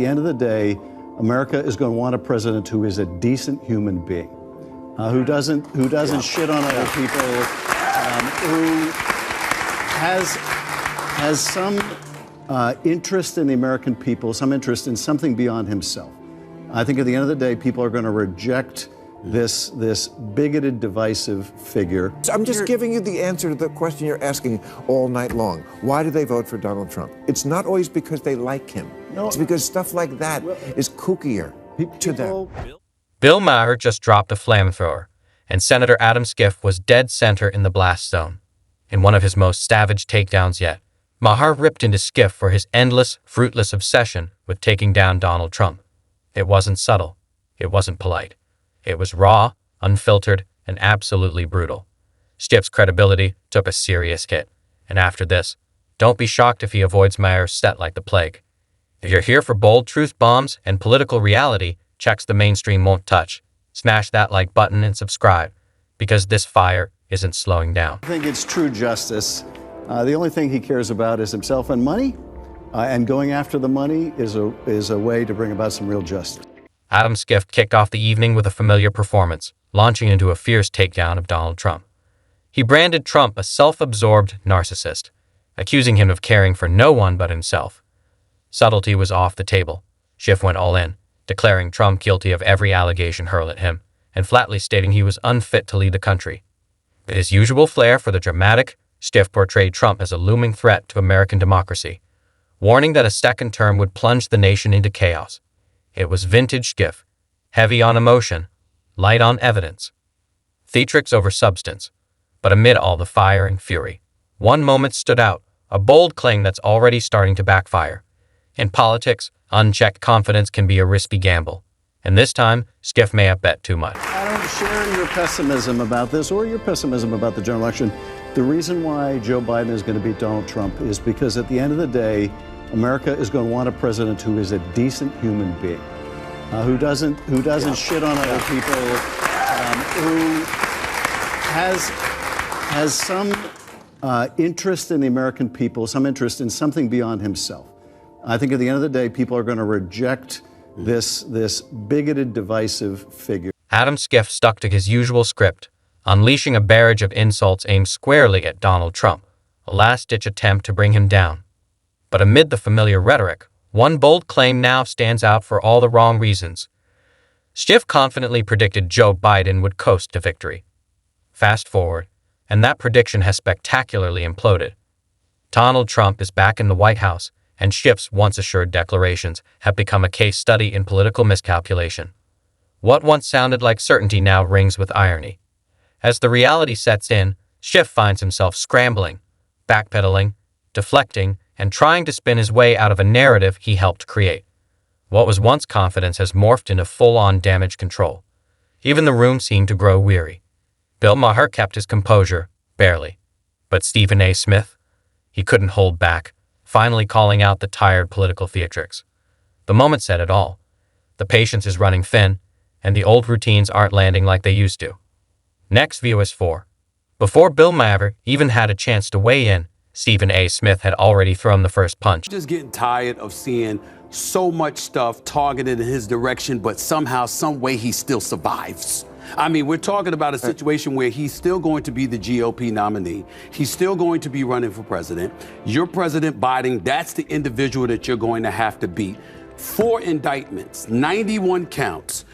the end of the day, America is going to want a president who is a decent human being, who doesn't shit on other people, who has some interest in the American people, some interest in something beyond himself. I think at the end of the day, people are going to reject this bigoted, divisive figure. So I'm just giving you the answer to the question you're asking all night long. Why do they vote for Donald Trump? It's not always because they like him. No, it's because stuff like that is kookier to them. Bill Maher just dropped a flamethrower, and Senator Adam Schiff was dead center in the blast zone. In one of his most savage takedowns yet, Maher ripped into Schiff for his endless, fruitless obsession with taking down Donald Trump. It wasn't subtle. It wasn't polite. It was raw, unfiltered, and absolutely brutal. Schiff's credibility took a serious hit, and after this, don't be shocked if he avoids Maher's set like the plague. If you're here for bold truth bombs and political reality checks the mainstream won't touch, smash that like button and subscribe, because this fire isn't slowing down. I think it's true justice. The only thing he cares about is himself and money, and going after the money is a way to bring about some real justice. Adam Schiff kicked off the evening with a familiar performance, launching into a fierce takedown of Donald Trump. He branded Trump a self-absorbed narcissist, accusing him of caring for no one but himself. Subtlety was off the table. Schiff went all in, declaring Trump guilty of every allegation hurled at him, and flatly stating he was unfit to lead the country. With his usual flair for the dramatic, Schiff portrayed Trump as a looming threat to American democracy, warning that a second term would plunge the nation into chaos. It was vintage Schiff, heavy on emotion, light on evidence. Theatrics over substance. But amid all the fire and fury, one moment stood out, a bold claim that's already starting to backfire. In politics, unchecked confidence can be a risky gamble. And this time, Schiff may have bet too much. I don't share your pessimism about this or your pessimism about the general election. The reason why Joe Biden is going to beat Donald Trump is because at the end of the day, America is going to want a president who is a decent human being, who doesn't shit on other people, who has some interest in the American people, some interest in something beyond himself. I think at the end of the day, people are going to reject this bigoted, divisive figure. Adam Schiff stuck to his usual script, unleashing a barrage of insults aimed squarely at Donald Trump, a last-ditch attempt to bring him down. But amid the familiar rhetoric, one bold claim now stands out for all the wrong reasons. Schiff confidently predicted Joe Biden would coast to victory. Fast forward, and that prediction has spectacularly imploded. Donald Trump is back in the White House, and Schiff's once-assured declarations have become a case study in political miscalculation. What once sounded like certainty now rings with irony. As the reality sets in, Schiff finds himself scrambling, backpedaling, deflecting, and trying to spin his way out of a narrative he helped create. What was once confidence has morphed into full-on damage control. Even the room seemed to grow weary. Bill Maher kept his composure, barely. But Stephen A. Smith? He couldn't hold back, finally calling out the tired political theatrics. The moment said it all. The patience is running thin, and the old routines aren't landing like they used to. Next view is 4. Before Bill Maher even had a chance to weigh in, Stephen A. Smith had already thrown the first punch. Just getting tired of seeing so much stuff targeted in his direction, but somehow, some way, he still survives. I mean, we're talking about a situation where he's still going to be the GOP nominee. He's still going to be running for president. You're President Biden. That's the individual that you're going to have to beat. 4 indictments, 91 counts.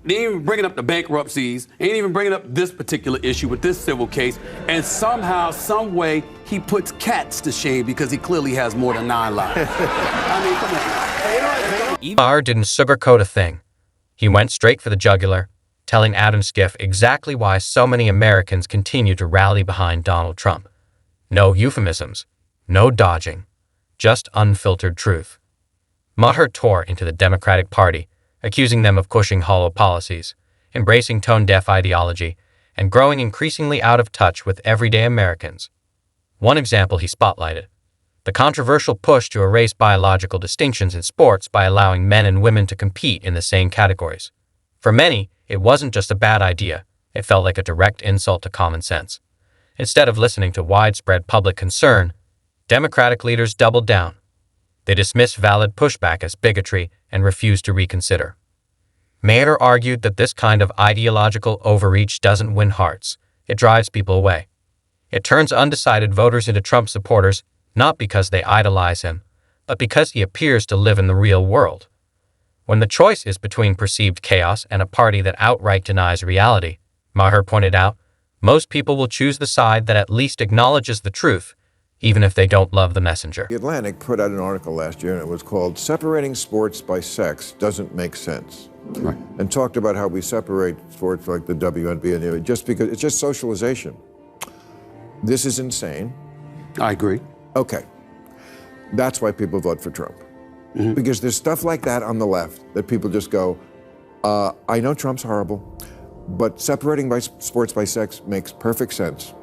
They ain't even bringing up the bankruptcies, ain't even bringing up this particular issue with this civil case. And somehow, some way, he puts cats to shame because he clearly has more than 9 lives. I mean, come on. Maher didn't sugarcoat a thing. He went straight for the jugular, telling Adam Schiff exactly why so many Americans continue to rally behind Donald Trump. No euphemisms, no dodging, just unfiltered truth. Maher tore into the Democratic Party, accusing them of pushing hollow policies, embracing tone-deaf ideology, and growing increasingly out of touch with everyday Americans. One example he spotlighted: the controversial push to erase biological distinctions in sports by allowing men and women to compete in the same categories. For many, it wasn't just a bad idea, it felt like a direct insult to common sense. Instead of listening to widespread public concern, Democratic leaders doubled down. They dismissed valid pushback as bigotry and refused to reconsider. Maher argued that this kind of ideological overreach doesn't win hearts, it drives people away. It turns undecided voters into Trump supporters, not because they idolize him, but because he appears to live in the real world. When the choice is between perceived chaos and a party that outright denies reality, Maher pointed out, most people will choose the side that at least acknowledges the truth, even if they don't love the messenger. The Atlantic put out an article last year, and it was called "Separating Sports by Sex Doesn't Make Sense." Right. And talked about how we separate sports like the WNBA just because it's just socialization. This is insane. I agree. Okay. That's why people vote for Trump. Because there's stuff like that on the left that people just go, I know Trump's horrible, but separating sports by sex makes perfect sense.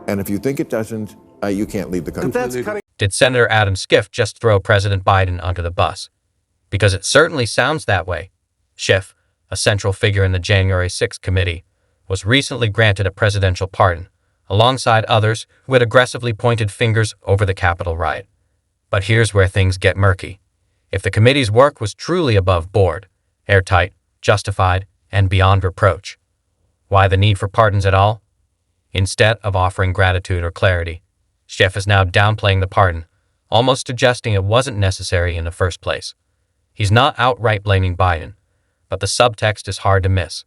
And if you think it doesn't, you can't leave the country. Did Senator Adam Schiff just throw President Biden under the bus? Because it certainly sounds that way. Schiff, a central figure in the January 6th committee, was recently granted a presidential pardon, alongside others who had aggressively pointed fingers over the Capitol riot. But here's where things get murky. If the committee's work was truly above board, airtight, justified, and beyond reproach, why the need for pardons at all? Instead of offering gratitude or clarity, Schiff is now downplaying the pardon, almost suggesting it wasn't necessary in the first place. He's not outright blaming Biden, but the subtext is hard to miss.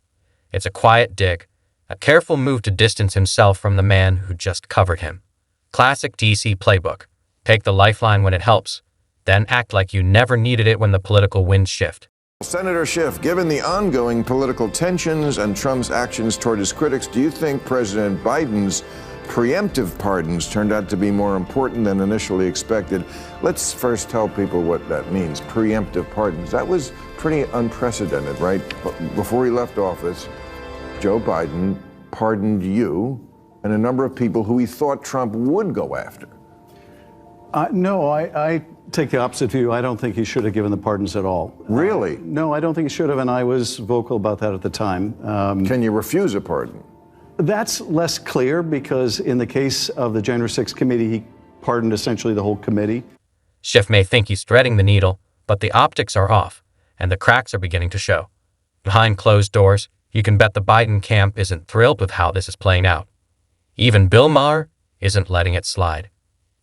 It's a quiet dig, a careful move to distance himself from the man who just covered him. Classic DC playbook. Take the lifeline when it helps, then act like you never needed it when the political winds shift. Senator Schiff, given the ongoing political tensions and Trump's actions toward his critics, do you think President Biden's preemptive pardons turned out to be more important than initially expected? Let's first tell people what that means, preemptive pardons. That was pretty unprecedented, right? Before he left office, Joe Biden pardoned you and a number of people who he thought Trump would go after. No, I take the opposite view. I don't think he should have given the pardons at all. Really? No, I don't think he should have, and I was vocal about that at the time. Can you refuse a pardon? That's less clear because in the case of the January 6th committee, he pardoned essentially the whole committee. Schiff may think he's threading the needle, but the optics are off, and the cracks are beginning to show. Behind closed doors, you can bet the Biden camp isn't thrilled with how this is playing out. Even Bill Maher isn't letting it slide.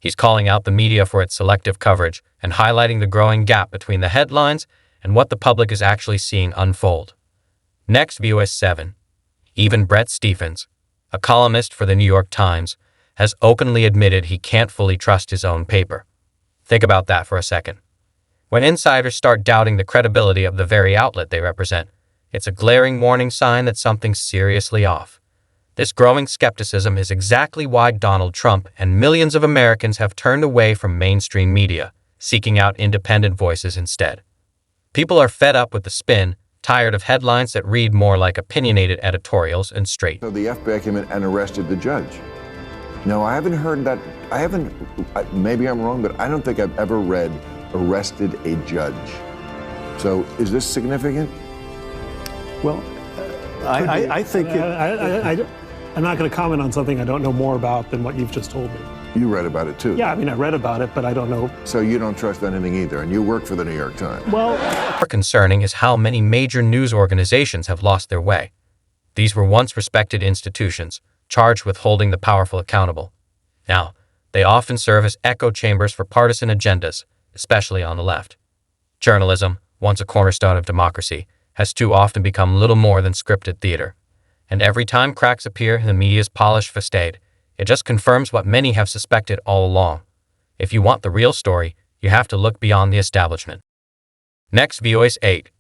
He's calling out the media for its selective coverage and highlighting the growing gap between the headlines and what the public is actually seeing unfold. Next, VOS 7. Even Bret Stephens, a columnist for the New York Times, has openly admitted he can't fully trust his own paper. Think about that for a second. When insiders start doubting the credibility of the very outlet they represent, it's a glaring warning sign that something's seriously off. This growing skepticism is exactly why Donald Trump and millions of Americans have turned away from mainstream media, seeking out independent voices instead. People are fed up with the spin, tired of headlines that read more like opinionated editorials and straight. So the FBI came in and arrested the judge. No, I haven't heard that. Maybe I'm wrong, but I don't think I've ever read arrested a judge. So is this significant? Well, I think I'm not going to comment on something I don't know more about than what you've just told me. You read about it too? Yeah, I mean, I read about it, but I don't know. So you don't trust anything either, and you work for the New York Times. Well, More concerning is how many major news organizations have lost their way. These were once respected institutions, charged with holding the powerful accountable. Now, they often serve as echo chambers for partisan agendas, especially on the left. Journalism, once a cornerstone of democracy, has too often become little more than scripted theater. And every time cracks appear in the media's polished facade, it just confirms what many have suspected all along. If you want the real story, you have to look beyond the establishment. Next, VOS 8.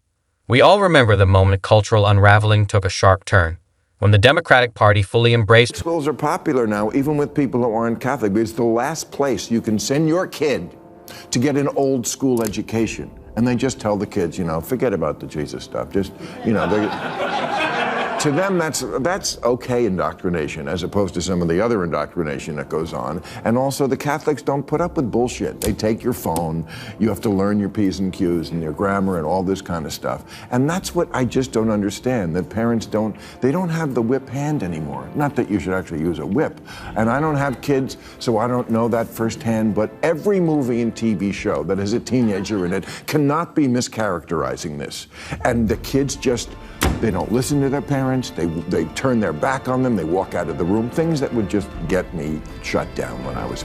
We all remember the moment cultural unraveling took a sharp turn, when the Democratic Party fully embraced... Schools are popular now, even with people who aren't Catholic, but it's the last place you can send your kid to get an old school education. And they just tell the kids, forget about the Jesus stuff. Just, to them, that's okay indoctrination, as opposed to some of the other indoctrination that goes on. And also, the Catholics don't put up with bullshit. They take your phone, you have to learn your P's and Q's and your grammar and all this kind of stuff. And that's what I just don't understand, that parents don't have the whip hand anymore. Not that you should actually use a whip. And I don't have kids, so I don't know that firsthand, but every movie and TV show that has a teenager in it cannot be mischaracterizing this. And the kids just, they don't listen to their parents, they turn their back on them, they walk out of the room, things that would just get me shut down when I was